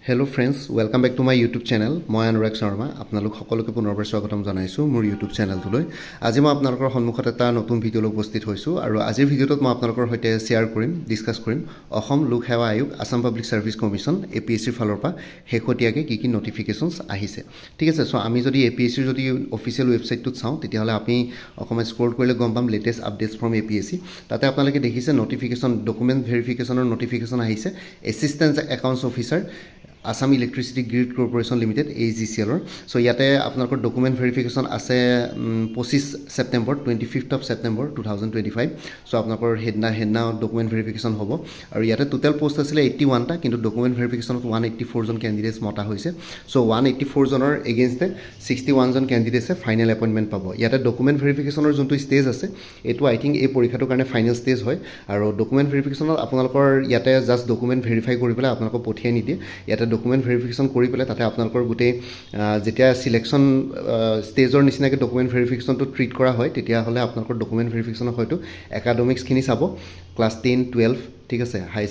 Hello friends, welcome back to my YouTube channel. মই অনুৰাগ শৰ্মা আপোনালোক সকলোকে পুনৰবাৰ স্বাগতম জনাইছো মোৰ YouTube চেনেলটোলৈ। আজি মই আপোনালোকৰ সন্মুখত এটা নতুন ভিডিঅ' লৈ উপস্থিত হৈছো আৰু আজিৰ ভিডিঅ'টোত মই আপোনালোকৰ সৈতে শেয়াৰ কৰিম, ডিসকাস কৰিম অসম লোক সেৱা আয়োগ Assam public service commission APSC ৰ ফালৰ পৰা শেহতীয়াকৈ কি নটিফিকেশনস আহিছে। ঠিক আছে, সো আমি যদি APSC ৰ যদি অফিচিয়েল ওয়েবসাইটটোত চাওঁ তেতিয়াহলে আপুনি অকমান স্ক্ৰল কৰিলে গম পাম লেটেষ্ট আপডেটস ফ্ৰম APSC। তাতে আপোনালোকে দেখিছে নটিফিকেশন ডকুমেন্ট ভেৰিফিকেশনৰ নটিফিকেশন আহিছে assistant accounts officer Assam Electricity Grid Corporation Limited AEGCL so ইয়াতে আপোনালোকৰ ডকুমেন্ট ভেৰিফিকেশন আছে 25 September 25th of September 2025 so আপোনালোকৰ হেডনা ডকুমেন্ট ভেৰিফিকেশন হ'ব আৰু ইয়াতে টোটাল পোষ্ট আছিল 81 টা কিন্তু ডকুমেন্ট ভেৰিফিকেশনত 184 জন ক্যান্ডিডেটস মতা হৈছে so 184 জনৰ এগেইনষ্ট 61 জন ক্যান্ডিডেটসে ফাইনাল এপইন্টমেন্ট পাব ইয়াতে ডকুমেন্ট ভেৰিফিকেশনৰ যোনটো ষ্টেজ আছে এটো আই থিংক এই পৰীক্ষাটোৰ কাৰণে ফাইনাল ষ্টেজ হয় আৰু ডকুমেন্ট ভেৰিফিকেশনত আপোনালোকৰ ইয়াতে জাস্ট ডকুমেন্ট ভেৰিফাই কৰি পেলাই আপোনালোকক পঠিয়াই নিদিয়ে ইয়াতে ডকুমেন্ট ভেৰিফিকেশন কৰি পেলাই তাতে আপোনালোকৰ গুটে যেতিয়া সিলেকশন ষ্টেজৰ নিচিনাকে ডকুমেন্ট ভেৰিফিকেশনটো ট্ৰিট কৰা হয় তেতিয়া হলে আপোনালোকৰ ডকুমেন্ট ভেৰিফিকেশন হয়তো একাডেমিক্স খিনি চাব ক্লাস 10 12 ঠিক আছে হাই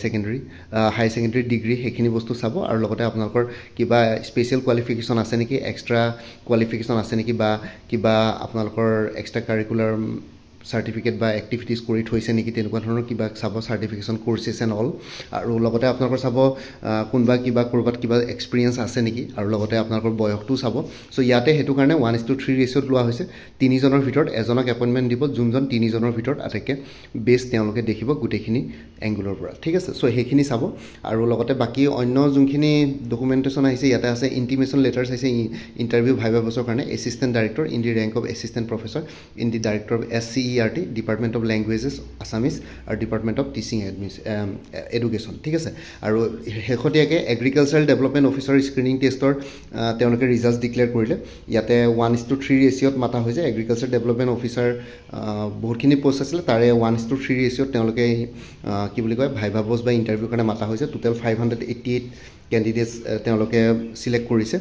সেকেন্ডাৰী ডিগ্ৰী হেখিনি বস্তু চাব আৰু লগতে আপোনালোকৰ কিবা স্পেশাল কোৱালিফিকেশন আছে নেকি এক্সট্ৰা কোৱালিফিকেশন আছে নেকি বা কিবা আপোনালোকৰ এক্সট্ৰা কাৰিকুলাৰ certificate বা activities কৰি থৈছে নেকি তেনেকুৱা ধৰণৰ কিবা চাব certification courses and all আৰু লগতে আপোনালোকৰ চাব কোনবা কিবা কৰবাত কিবা এক্সপেৰিয়েন্স আছে নেকি আৰু লগতে আপোনালোকৰ বয়সটো চাব সো ইয়াতে হেতু কাৰণে 1:3 ৰেশিওত লোৱা হৈছে তিনিজনৰ ভিতৰত এজনক এপইন্টমেন্ট দিব যোনজন তিনিজনৰ ভিতৰত আটাইকে বেছ তেওঁলোকে দেখিব গুটেখিনি এংগুলৰ পৰা ঠিক আছে সো হেখিনি চাব আৰু লগতে বাকি অন্য যোনখিনি ডকুমেন্টেশন আহিছে ইয়াতে আছে ইন্টিমেশন লেটাৰছ আছে ইন্টাৰভিউ ভাইভা বছৰ কাৰণে assistant director in the rank of assistant professor in the director of SCERT Department of Languages Assamese আৰু Department of Teaching Education ঠিক আছে আৰু হেখতিয়াকে এগ্ৰিকালচাৰাল ডেভেলপমেন্ট অফিচাৰ স্ক্ৰিনিং টেষ্টৰ তেওঁলোকে ৰিজাল্টস ডিক্লেয়াৰ কৰিলে ইয়াতে 1:3 ৰেশিওত মাতা হৈ যায় এগ্ৰিকালচাৰ ডেভেলপমেন্ট অফিচাৰ বহুতখিনি পোষ্ট আছিল তাৰে 1:3 ৰেশিওত তেওঁলোকে কি বুলি কয় ভাইভা বস বা ইন্টাৰভিউ কাৰণে মাতা হৈছে টোটাল 588 ক্যান্ডিডেটস তেওঁলোকে সিলেক্ট কৰিছে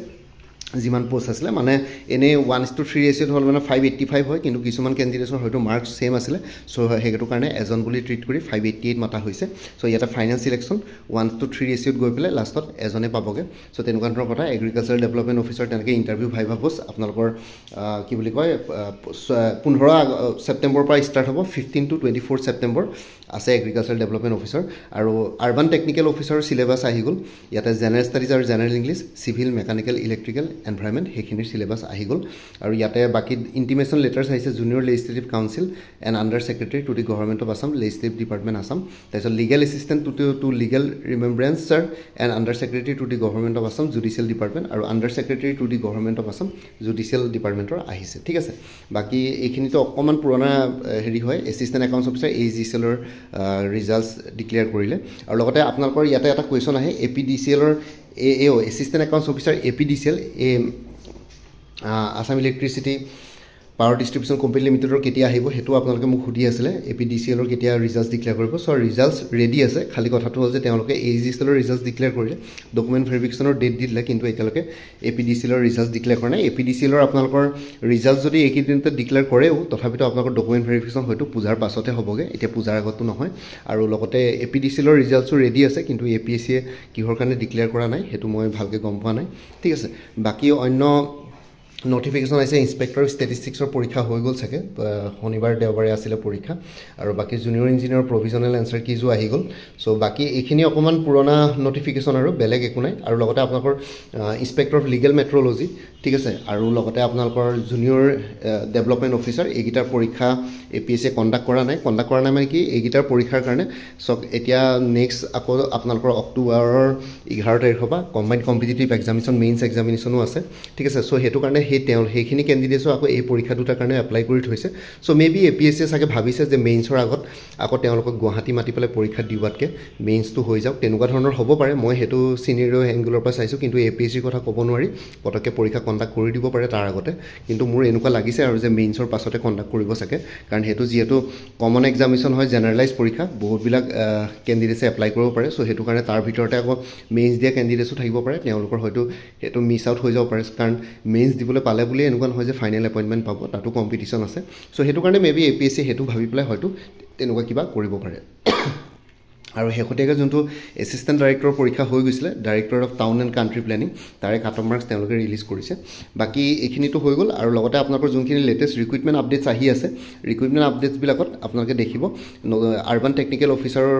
জিমান পোষ্ট আছিল মানে এনে 1:3 ৰেশিওত হল মানে 585 হয় কিন্তু কিছুমান ক্যান্ডিডেটৰ হয়তো মাৰ্কস সেম আছিল সো হেগেটো কাৰণে এজন বুলি ট্ৰিট কৰি 588 মাতা হৈছে সো ইয়াতে ফাইনাল সিলেকশন 1:3 ৰেশিওত গৈ পেলে লাষ্টত এজনে পাবগে সো তেনেকুৱা ধৰণৰ কথা এগ্ৰিকালচাৰ ডেভেলপমেন্ট অফিচাৰ তেনেকৈ ইন্টাৰভিউ ভাইভা বস আপোনালোকৰ কি বুলি কয় 15 সেপ্টেম্বৰ পৰা ষ্টাৰ্ট হ'ব 15 to 24 সেপ্টেম্বৰ আছে এগ্ৰিকালচাৰ ডেভেলপমেন্ট অফিচাৰ আৰু আৰবান টেকনিক্যাল অফিচাৰৰ সিলেবাস আহি গল ইয়াতে জেনাৰেল ষ্টাডিজ আৰু general English civil mechanical electrical environment হেখিনিৰ সিলেবাস আহি গল আৰু ইয়াতে বাকি ইন্টিমেশন লেটাৰছ আহিছে junior legislative council and under secretary to the government of Assam legislative department Assam তাৰপিছত legal assistant to legal remembrancer sir and under secretary to the government of Assam judicial department আৰু under secretary to the government of Assam জুডিশিয়েল ডিপাৰ্টমেন্টৰ আহিছে ঠিক আছে বাকি এইখিনিতো অকমান পুৰণা হেৰি হয় এসিস্ট্যান্ট একাউন্টস অফিচাৰ AEGCL ৰ ৰিজাল্টস ডিক্লেয়াৰ কৰিলে আৰু লগতে আপোনালোকৰ ইয়াতে এটা কোৱেশ্চন আহে APDCL ৰ AO assistant accounts officer APDCL Assam Electricity Power Distribution Company Limited কেতিয়া আহিব হেতু আপোনালোকে মোক খুদি আছিল APDCL ৰ কেতিয়া ৰিজাল্টস ডিক্লেয়াৰ কৰিব সো ৰিজাল্টস ৰেডি আছে খালি কথাটো হ'ল যে তেওঁলোকে AEGCL ৰ ৰিজাল্টস ডিক্লেয়াৰ কৰিলে ডকুমেন্ট ভেৰিফিকেশনৰ ডেট দিলে কিন্তু এতিয়ালৈকে APDCL ৰ ৰিজাল্টস ডিক্লেয়াৰ কৰা নাই APDCL ৰ আপোনালোকৰ ৰিজাল্টস যদি একেদিনতে ডিক্লেয়াৰ কৰেও তথাপিতো আপোনালোকৰ ডকুমেন্ট ভেৰিফিকেশন হয়তো পূজাৰ পাছতে হ'বগে এতিয়া পূজাৰ আগতো নহয় আৰু লগতে APDCL ৰ ৰিজাল্টসও ৰেডি আছে কিন্তু APSC কিহৰ কাৰণে ডিক্লেয়াৰ কৰা নাই হেতু মই ভালকে গম পোৱা নাই ঠিক আছে বাকি অন্য notification আছে ইনস্পেক্টৰ ষ্টেটিষ্টিক্সৰ পৰীক্ষা হৈ গল থাকে শনিবাৰ দেওবাৰে আছিল পৰীক্ষা আৰু বাকি জুনিয়ৰ ইঞ্জিনিয়াৰ প্ৰভিজনাল আনসাৰ কিজো আহি গল সো বাকি এখিনি অকমান পুৰণা নটিফিকেশন আৰু বেলেগ একো নাই আৰু লগতে আপোনালোকৰ ইনস্পেক্টৰ অফ লিগেল মেট্ৰলজি ঠিক আছে আৰু লগতে আপোনালোকৰ জুনিয়ৰ ডেভেলপমেন্ট অফিচাৰ এইগিটাৰ পৰীক্ষা APSC কন্ডাক্ট কৰা নাই মানে কি এইগিটাৰ পৰীক্ষাৰ কাৰণে সো এতিয়া নেক্সট আকৌ আপোনালোকৰ অক্টোবৰৰ 11 তাৰিখ হ'ব কম্বাইন্ড কম্পিটিটিভ এক্সামিনেশন মেইনছ এক্সামিনেশনো আছে ঠিক আছে সো হেতু কাৰণে হেখিনি ক্যান্ডিডেটস আকৌ এই পৰীক্ষা দুটাৰ কাৰণে এপ্লাই কৰি থৈছে সো মেবি APSC সাকে ভাবিছে যে মেইনছৰ আগত আকৌ তেওঁলোকক গুৱাহাটী মাটি পেলে পৰীক্ষা দিৱাতকে মেইনছটো হৈ যাওক তেনেকুৱা ধৰণৰ হ'ব পাৰে মই হেতু সিনিয়ৰ এংগুলৰ পৰা চাইছো কিন্তু APSC কথা ক'ব নোৱাৰি পটকে পৰীক্ষা কন্ডাক্ট কৰি দিব পাৰে তাৰ আগতে কিন্তু মোৰ এনেকুৱা লাগিছে আৰু যে মেইনছৰ পাছতে কন্ডাক্ট কৰিব সকে কাৰণ হেতু যেহেতু কমন এক্সামিনেশন হয় জেনাৰেলাইজ পৰীক্ষা বহুত বিলাক ক্যান্ডিডেটছে এপ্লাই কৰিব পাৰে সো হেতু কাৰণে তাৰ ভিতৰতে আকৌ মেইনছ দিয়া ক্যান্ডিডেটছো থাকিব পাৰে তেওঁলোকৰ হয়তো হেতু মিস আউট হৈ যাব পাৰে কাৰণ মেইনছ দিবলৈ পালে বুলি এনেকুৱা নহয় যে ফাইনাল এপইন্টমেন্ট পাব তাতো কম্পিটিশন আছে সো হেতু কাৰণে মেবি APSC হেতু ভাবি পেলাই হয়তো তেনেকুৱা কিবা কৰিব পাৰে আৰু শেহতীয়াকৈ যোনটো এছিষ্টেণ্ট ডাইৰেক্টৰৰ পৰীক্ষা হৈ গৈছিলে director of town and country planning তাৰে কাট অফ মাৰ্কছ তেওঁলোকে ৰিলিজ কৰিছে বাকী এইখিনিতো হৈ গ'ল আৰু লগতে আপোনালোকৰ যোনখিনি লেটেষ্ট ৰিক্ৰুইটমেণ্ট আপডেটছ আহি আছে ৰিক্ৰুইটমেণ্ট আপডেটছবিলাকত আপোনালোকে দেখিব আৰ্বান টেকনিকেল অফিচাৰৰ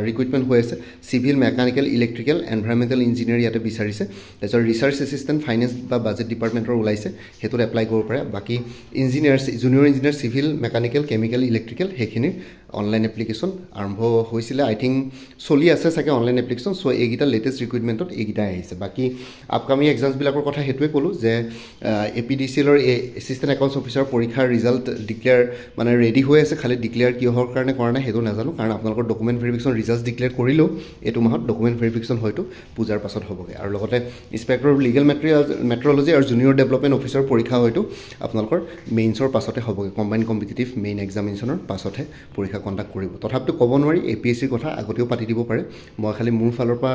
ৰিক্ৰুইটমেণ্ট হৈ আছে civil mechanical electrical environmental engineer ইয়াতে বিচাৰিছে তাৰপিছত ৰিচাৰ্চ এছিষ্টেণ্ট ফাইনেন্স বা বাজেট ডিপাৰ্টমেণ্টৰ ওলাইছে সেইটোত এপ্লাই কৰিব পাৰে বাকী engineer junior engineer civil mechanical chemical electrical সেইখিনিৰ অনলাইন এপ্লিকেশ্যন আৰম্ভ হৈছিলে আই থিংক চলি আছে চাগে অনলাইন এপ্লিকেশ্যন চ' এইকেইটা লেটেষ্ট ৰিক্ৰুইটমেণ্টত এইকেইটাই আহিছে বাকী আপকামিং এক্সামছবিলাকৰ কথা সেইটোৱে ক'লোঁ যে APDCLৰ এছিষ্টেণ্ট একাউণ্টছ অফিচাৰৰ পৰীক্ষাৰ ৰিজাল্ট ডিক্লেয়াৰ মানে ৰেডি হৈ আছে খালি ডিক্লেয়াৰ কিহৰ কাৰণে কৰা নাই সেইটো নাজানো কাৰণ আপোনালোকৰ ডকুমেণ্ট ভেৰিফিকেশ্যন ৰিজাল্ট ডিক্লেয়াৰ কৰিলেও এইটো মাহত ডকুমেণ্ট ভেৰিফিকেশ্যন হয়তো পূজাৰ পাছত হ'বগৈ আৰু লগতে ইনস্পেক্টৰ অফ লিগেল মেট্ৰলজি আৰু জুনিয়ৰ ডেভেলপমেণ্ট অফিচাৰৰ পৰীক্ষা হয়তো আপোনালোকৰ মেইনছৰ পাছতে হ'বগৈ কম্বাইন কম্পিটিটিভ মেইন এক্সামিনেশ্যনৰ পাছতহে পৰীক্ষা কণ্ডাক্ট কৰিব তথাপিতো ক'ব নোৱাৰি APSCৰ কথা আগতেও পাতি দিব পাৰে মই খালি মোৰ ফালৰ পৰা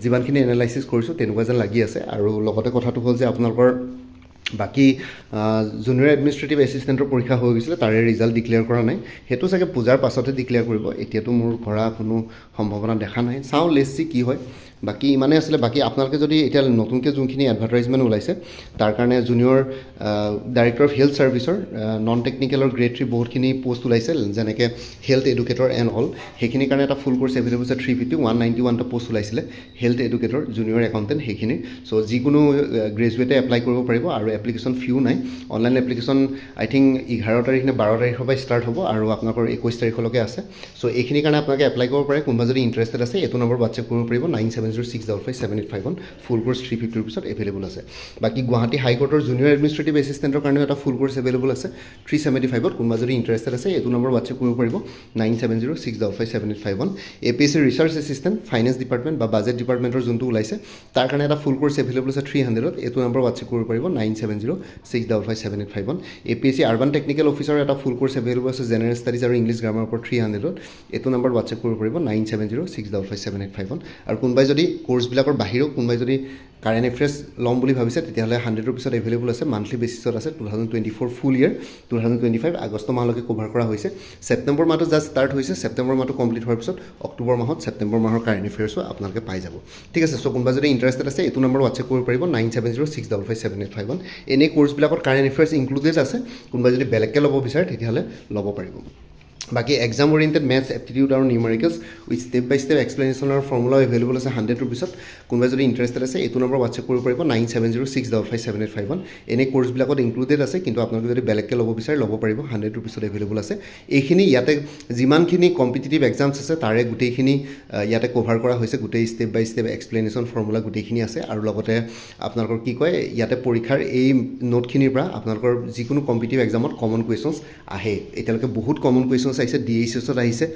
যিমানখিনি এনালাইচিছ কৰিছোঁ তেনেকুৱা যেন লাগি আছে আৰু লগতে কথাটো হ'ল যে আপোনালোকৰ বাকী জুনিয়ৰ এডমিনিষ্ট্ৰেটিভ এছিষ্টেণ্টৰ পৰীক্ষা হৈ গৈছিলে তাৰে ৰিজাল্ট ডিক্লেয়াৰ কৰা নাই সেইটো চাগে পূজাৰ পাছতে ডিক্লেয়াৰ কৰিব এতিয়াতো মোৰ কৰা কোনো সম্ভাৱনা দেখা নাই চাওঁ লেটছ চি কি হয় বাকী ইমানেই আছিলে বাকী আপোনালোকে যদি এতিয়া নতুনকৈ যোনখিনি এডভাৰটাইজমেণ্ট ওলাইছে তাৰ কাৰণে জুনিয়ৰ ডাইৰেক্টৰ অফ হেল্থ ছাৰ্ভিচৰ নন টেকনিকেলৰ গ্ৰেড 3 বহুতখিনি পোষ্ট ওলাইছে যেনেকৈ হেল্থ এডুকেটৰ এণ্ড অল সেইখিনিৰ কাৰণে এটা ফুল কোৰ্চ এভেইলেবল আছে 350 টা পোষ্ট ওলাইছিলে হেল্থ এডুকেটৰ জুনিয়ৰ একাউণ্টেণ্ট সেইখিনি চ' যিকোনো গ্ৰেজুৱেটে এপ্লাই কৰিব পাৰিব আৰু এপ্লিকেশ্যন ফিও নাই অনলাইন এপ্লিকেশ্যন আই থিংক 11 তাৰিখ নে 12 তাৰিখৰ পৰা ষ্টাৰ্ট হ'ব আৰু আপোনালোকৰ 21 তাৰিখলৈকে আছে চ' এইখিনিৰ কাৰণে আপোনালোকে এপ্লাই কৰিব পাৰে কোনোবা যদি ইণ্টাৰেষ্টেড আছে এইটো নম্বৰ হোৱাটছএপ কৰিব পাৰিব 9706557851 ফুল কোৰ্চ 350 ৰুপিছত এভেইলেবল আছে বাকী গুৱাহাটী হাইকোৰ্টৰ জুনিয়ৰ এডমিনিষ্ট্ৰেটিভ এছিষ্টেণ্টৰ কাৰণেও এটা ফুল কোৰ্চ এভেইলেবল আছে 375ত কোনোবা যদি ইণ্টাৰেষ্টেড আছে এইটো নম্বৰ হোৱাটছএপ কৰিব পাৰিব 9706557851 APSC research assistant finance department বা বাজেট ডিপাৰ্টমেণ্টৰ যোনটো ওলাইছে তাৰ কাৰণে এটা ফুল কোৰ্চ এভেইলেবল আছে 300ত এইটো নম্বৰ হোৱাটছএপ কৰিব পাৰিব 9706557851 APSC আৰ্বান টেকনিকেল অফিচাৰৰ এটা ফুল কোৰ্চ এভেইলেবল আছে জেনেৰেল ষ্টাডিজ আৰু ইংলিছ গ্ৰামাৰৰ ওপৰত 300ত এইটো নম্বৰ হোৱাটছএপ কৰিব পাৰিব 9706557851 আৰু কোনোবাই যদি কোৰ্চবিলাকৰ বাহিৰেও কোনোবাই যদি কাৰেণ্ট এফেয়াৰ্ছ ল'ম বুলি ভাবিছে তেতিয়াহ'লে 100 ৰুপিছত এভেইলেবল আছে মান্থলি বেচিছত আছে 2024 ফুল ইয়েৰ 2025 আগষ্ট মাহলৈকে কভাৰ কৰা হৈছে ছেপ্টেম্বৰ মাহটো জাষ্ট ষ্টাৰ্ট হৈছে ছেপ্টেম্বৰ মাহটো কমপ্লিট হোৱাৰ পিছত অক্টোবৰ মাহত ছেপ্টেম্বৰ মাহৰ কাৰেণ্ট এফেয়াৰ্ছো আপোনালোকে পাই যাব ঠিক আছে চ' কোনোবা যদি ইণ্টাৰেষ্টেড আছে এইটো নম্বৰ হোৱাটছএপ কৰিব পাৰিব 9706557851 এনেই কোৰ্চবিলাকত কাৰেণ্ট এফেয়াৰ্ছ ইনক্লুডেড আছে কোনোবাই যদি বেলেগকৈ ল'ব বিচাৰে তেতিয়াহ'লে ল'ব পাৰিব বাকি এক্সাম ওৰিয়েণ্টেড মেথছ এপ্টিটিউড আৰু numericals with step by step explanation আৰু ফৰ্মুলা এভেইলেবল আছে 100 ৰুপিছত কোনোবাই যদি ইণ্টাৰেষ্টেড আছে এইটো নম্বৰ হোৱাটছএপ কৰিব পাৰিব 9706557851 এনেই কোৰ্চবিলাকত ইনক্লুডেড আছে কিন্তু আপোনালোকে যদি বেলেগকৈ ল'ব বিচাৰে ল'ব পাৰিব 100 ৰুপিছত এভেইলেবল আছে এইখিনি ইয়াতে যিমানখিনি কম্পিটিটিভ এক্সামছ আছে তাৰে গোটেইখিনি ইয়াতে কভাৰ কৰা হৈছে গোটেই step by step explanation formula গোটেইখিনি আছে আৰু লগতে আপোনালোকৰ কি কয় ইয়াতে পৰীক্ষাৰ এই নোটখিনিৰ পৰা আপোনালোকৰ যিকোনো কম্পিটিটিভ এক্সামত কমন কুৱেশ্যনছ আহে এতিয়ালৈকে বহুত কমন কুৱেশ্যনছ আহিছে DHSত আহিছে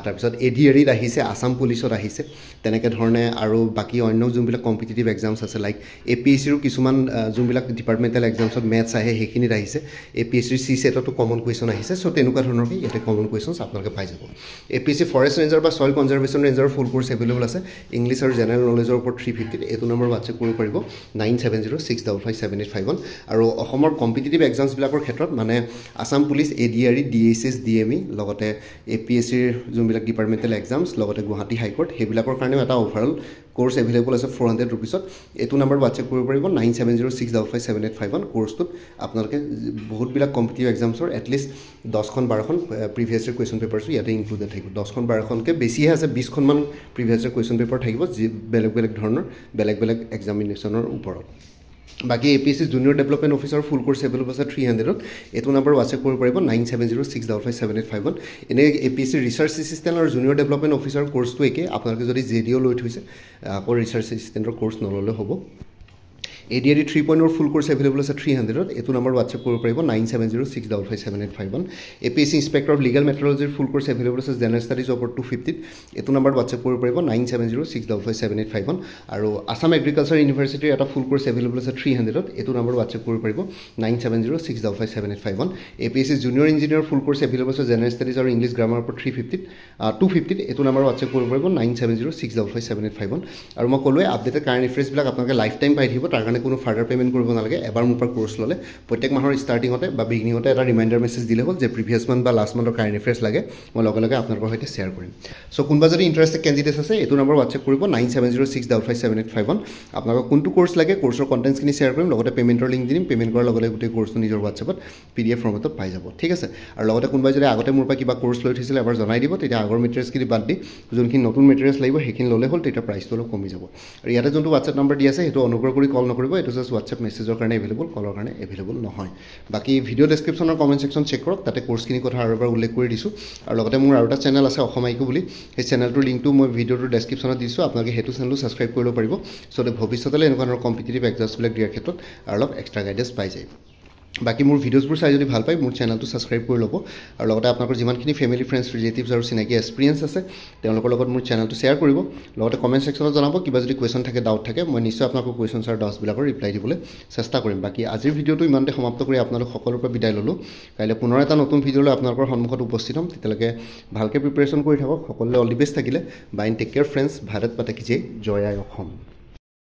তাৰপিছত ADREত আহিছে আসাম পুলিচত আহিছে তেনেকৈ ধৰণে আৰু বাকী অন্য যোনবিলাক কম্পিটিটিভ এক্সামছ আছে লাইক APSCৰো কিছুমান যোনবিলাক ডিপাৰ্টমেণ্টেল এক্সামছত মেথছ আহে সেইখিনিত আহিছে APSCৰ CSETতো কমন কুৱেশ্যন আহিছে চ' তেনেকুৱা ধৰণৰ ইয়াতে কমন কুৱেশ্যনছ আপোনালোকে পাই যাব APSC ফৰেষ্ট ৰেঞ্জাৰ বা ছইল কনজাৰ্ভেশ্যন ৰেঞ্জাৰৰ ফুল কোৰ্চ এভেইলেবল আছে ইংলিছ আৰু জেনেৰেল নলেজৰ ওপৰত 350 এইটো নম্বৰ হোৱাটছএপ কৰিব পাৰিব 9706557851 আৰু অসমৰ কম্পিটিটিভ এক্সামছবিলাকৰ ক্ষেত্ৰত মানে Assam police ADRE DHS DME লগতে APSCৰ যোনবিলাক ডিপাৰ্টমেণ্টেল এক্সামছ লগতে গুৱাহাটী হাইকোৰ্ট সেইবিলাকৰ কাৰণেও এটা অভাৰঅল কোৰ্চ এভেইলেবল আছে 400 ৰুপিছত এইটো নম্বৰ হোৱাটছএপ কৰিব পাৰিব 9706557851 কোৰ্চটোত আপোনালোকে বহুতবিলাক কম্পিটিটিভ এক্সামছৰ এটলিষ্ট 10খন 12খন প্ৰিভিয়াছ ইয়েৰ কুৱেশ্যন পেপাৰছো ইয়াতে ইনক্লুডেড থাকিব 10খন 12খনকৈ বেছিহে আছে 20খনমান প্ৰিভিয়াছ ইয়েৰ কুৱেশ্যন পেপাৰ থাকিব যি বেলেগ বেলেগ ধৰণৰ বেলেগ বেলেগ এক্সামিনেশ্যনৰ ওপৰত বাকি APSC জুনিয়ৰ ডেভেলপমেণ্ট অফিচাৰ ফুল কোৰ্চ এভেইলেবল আছে 300ত এইটো নম্বৰ হোৱাটছএপ কৰিব পাৰিব 9706557851 এনে APSC ৰিচাৰ্চ এছিষ্টেণ্ট আৰু জুনিয়ৰ ডেভেলপমেণ্ট অফিচাৰ কোৰ্চটো একে আপোনালোকে যদি JDO লৈ থৈছে আকৌ ৰিচাৰ্চ এছিষ্টেণ্টৰ কোৰ্চ নল'লে হ'ব ADRE 3.0 ফুল কোৰ্চ এভেইলেবল আছে 300ত এইটো নম্বৰ হোৱাটছএপ কৰিব পাৰিব 9706557851 APSC ইনস্পেক্টৰ অফ লিগেল মেট্ৰলজিৰ ফুল কোৰ্চ এভেইলেবল আছে জেনেৰেল ষ্টাডিজ ওপৰত 250 এইটো নম্বৰ হোৱাটছএপ কৰিব পাৰিব 9706557851 আৰু আসাম এগ্ৰিকালচাৰ ইউনিভাৰ্চিটিৰ এটা ফুল কোৰ্চ এভেইলেবল আছে 300ত এইটো নম্বৰ হোৱাটছএপ কৰিব পাৰিব 9706557851 APSC জুনিয়ৰ ইঞ্জিনিয়াৰ ফুল কোৰ্চ এভেইলেবল আছে জেনেৰেল ষ্টাডিজ আৰু ইংলিছ গ্ৰামাৰৰ ওপৰত 250 এইটো নম্বৰ হোৱাটছএপ কৰিব পাৰিব 9706557851 আৰু মই ক'লোৱে আপডেটেড কাৰেণ্ট এফেয়াৰ্ছবিলাক আপোনালোকে লাইফ টাইম পাই থাকিব তাৰ কাৰণে মানে কোনো ফাৰ্ডাৰ পে'মেণ্ট কৰিব নালাগে এবাৰ মোৰ পৰা কোৰ্চ ল'লে প্ৰত্যেক মাহৰ ষ্টাৰ্টিঙতে বা বিগিনিঙতে এটা ৰিমাইণ্ডাৰ মেছেজ দিলে হ'ল যে প্ৰিভিয়াছ মান্থ বা লাষ্ট মান্থৰ কাৰেণ্ট এফেয়াৰ্ছ লাগে মই লগে লগে আপোনালোকৰ সৈতে শ্বেয়াৰ কৰিম চ' কোনোবা যদি ইণ্টাৰেষ্টেড কেণ্ডিডেটছ আছে এইটো নম্বৰ হোৱাটছএপ কৰিব 9706557851 আপোনালোকক কোনটো কোৰ্চ লাগে কোৰ্চৰ কণ্টেণ্টছখিনি শ্বেয়াৰ কৰিম লগতে পে'মেণ্টৰ লিংক দিম পে'মেণ্ট কৰাৰ লগে লগে গোটেই কোৰ্চটো নিজৰ হোৱাটছএপত PDF ফৰ্মেটত পাই যাব ঠিক আছে আৰু লগতে কোনোবাই যদি আগতে মোৰ পৰা কিবা কোৰ্চ লৈ থৈছিলে এবাৰ জনাই দিব তেতিয়া আগৰ মেটেৰিয়েলছখিনি বাদ দি যোনখিনি নতুন মেটেৰিয়েলছ লাগিব সেইখিনি ল'লে হ'ল তেতিয়া প্ৰাইচটো অলপ কমি যাব আৰু ইয়াতে যোনটো হোৱাটছএপ নম্বৰ দি আছে সেইটো অনুগ্ৰহ কৰি কল নকৰিব এইটো জাষ্ট হোৱাটছএপ মেছেজৰ কাৰণে এভেইলেবল কলৰ কাৰণে এভেইলেবল নহয় বাকী ভিডিঅ' ডেছক্ৰিপশ্যনৰ কমেণ্ট ছেকশ্যন চেক কৰক তাতে কোৰ্চখিনিৰ কথা আৰু এবাৰ উল্লেখ কৰি দিছোঁ আৰু লগতে মোৰ আৰু এটা চেনেল আছে অসম আইকো বুলি সেই চেনেলটোৰ লিংকটো মই ভিডিঅ'টোৰ ডেছক্ৰিপশ্যনত দিছোঁ আপোনালোকে সেইটো চেনেলটো ছাবস্ক্ৰাইব কৰিব পাৰিব চ' ভৱিষ্যতলৈ এনেকুৱা ধৰণৰ কম্পিটিটিভ এক্সামছবিলাক দিয়াৰ ক্ষেত্ৰত আৰু অলপ এক্সট্ৰা গাইডেঞ্চ পাই যায় বাকী মোৰ ভিডিঅ'ছবোৰ চাই যদি ভাল পায় মোৰ চেনেলটো ছাবস্ক্ৰাইব কৰি ল'ব আৰু লগতে আপোনালোকৰ যিমানখিনি ফেমিলি ফ্ৰেণ্ডছ ৰিলেটিভছ আৰু চিনাকি এক্সপিৰিয়েঞ্চ আছে তেওঁলোকৰ লগত মোৰ চেনেলটো শ্বেয়াৰ কৰিব লগতে কমেণ্ট ছেকশ্যনত জনাব কিবা যদি কুৱেশ্যন থাকে ডাউট থাকে মই নিশ্চয় আপোনালোকৰ কুৱেশ্যনছ আৰু ডাউটছবিলাকৰ ৰিপ্লাই দিবলৈ চেষ্টা কৰিম বাকী আজিৰ ভিডিঅ'টো ইমানতে সমাপ্ত কৰি আপোনালোক সকলোৰে পৰা বিদায় ল'লোঁ কাইলৈ পুনৰ এটা নতুন ভিডিঅ'লৈ আপোনালোকৰ সন্মুখত উপস্থিত হ'ম তেতিয়ালৈকে ভালকৈ প্ৰিপেৰেশ্যন কৰি থাকক সকলোলৈ অল দি বেষ্ট থাকিলে bye take care friends Bharat মাতা কি জয় জয় আই অসম